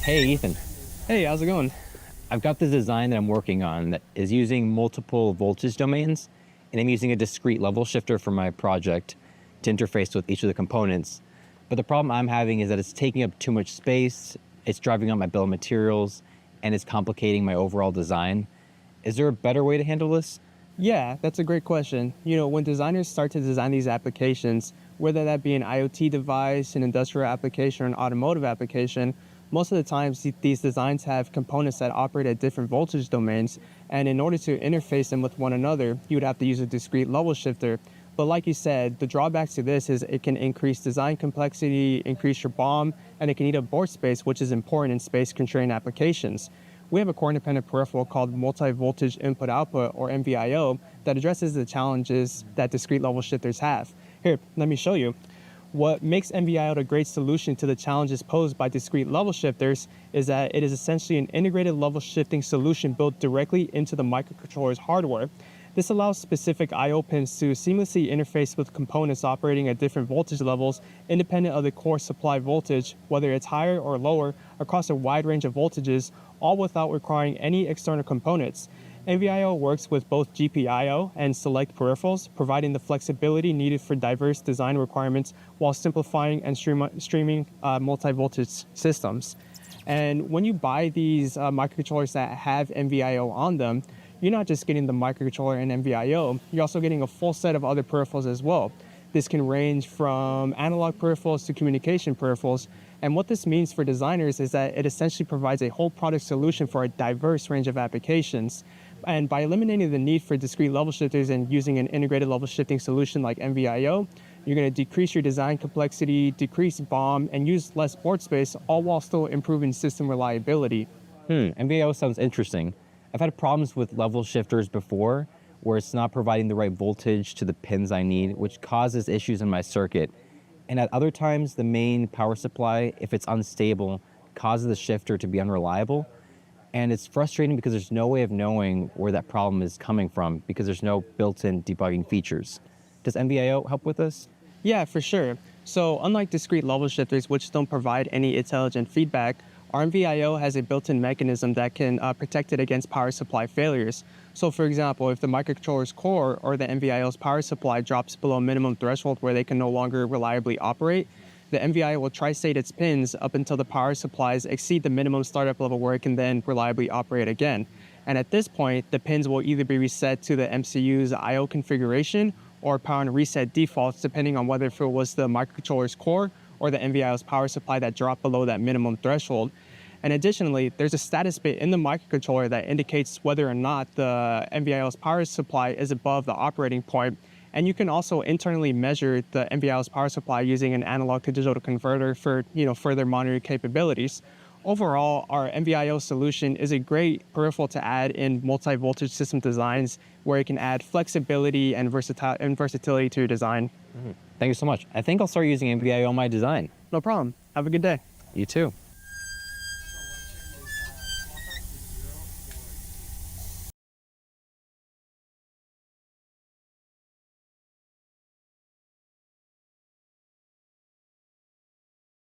Hey, Ethan. Hey, how's it going? I've got this design that I'm working on that is using multiple voltage domains, and I'm using a discrete level shifter for my project to interface with each of the components. But the problem I'm having is that it's taking up too much space, it's driving up my bill of materials, and it's complicating my overall design. Is there a better way to handle this? Yeah, that's a great question. When designers start to design these applications, whether that be an IoT device, an industrial application, or an automotive application, most of the times these designs have components that operate at different voltage domains. And in order to interface them with one another, you would have to use a discrete level shifter. But like you said, the drawbacks to this is it can increase design complexity, increase your BOM, and it can eat up board space, which is important in space-constrained applications. We have a core-independent peripheral called multi-voltage input-output, or MVIO, that addresses the challenges that discrete level shifters have. Here, let me show you. What makes MVIO a great solution to the challenges posed by discrete level shifters is that it is essentially an integrated level shifting solution built directly into the microcontroller's hardware. This allows specific I/O pins to seamlessly interface with components operating at different voltage levels independent of the core supply voltage, whether it's higher or lower, across a wide range of voltages, all without requiring any external components. NVIO works with both GPIO and select peripherals, providing the flexibility needed for diverse design requirements while simplifying and streaming multi-voltage systems. And when you buy these microcontrollers that have NVIO on them, you're not just getting the microcontroller and NVIO, you're also getting a full set of other peripherals as well. This can range from analog peripherals to communication peripherals. And what this means for designers is that it essentially provides a whole product solution for a diverse range of applications. And by eliminating the need for discrete level shifters and using an integrated level shifting solution like MVIO, you're going to decrease your design complexity, decrease BOM, and use less board space, all while still improving system reliability. MVIO sounds interesting. I've had problems with level shifters before where it's not providing the right voltage to the pins I need, which causes issues in my circuit. And at other times, the main power supply, if it's unstable, causes the shifter to be unreliable. And it's frustrating because there's no way of knowing where that problem is coming from because there's no built-in debugging features. Does MVIO help with this? Yeah, for sure. So unlike discrete level shifters, which don't provide any intelligent feedback, our MVIO has a built-in mechanism that can protect it against power supply failures. So for example, if the microcontroller's core or the MVIO's power supply drops below a minimum threshold where they can no longer reliably operate, the MVIO will tri-state its pins up until the power supplies exceed the minimum startup level where it can then reliably operate again. And at this point, the pins will either be reset to the MCU's I/O configuration or upon reset defaults, depending on whether if it was the microcontroller's core or the MVIO's power supply that dropped below that minimum threshold. And additionally, there's a status bit in the microcontroller that indicates whether or not the MVIO's power supply is above the operating point. And you can also internally measure the MVIO's power supply using an analog to digital converter for further monitoring capabilities. Overall, our MVIO solution is a great peripheral to add in multi-voltage system designs where it can add flexibility and versatility to your design. Thank you so much. I think I'll start using MVIO on my design. No problem. Have a good day. You too.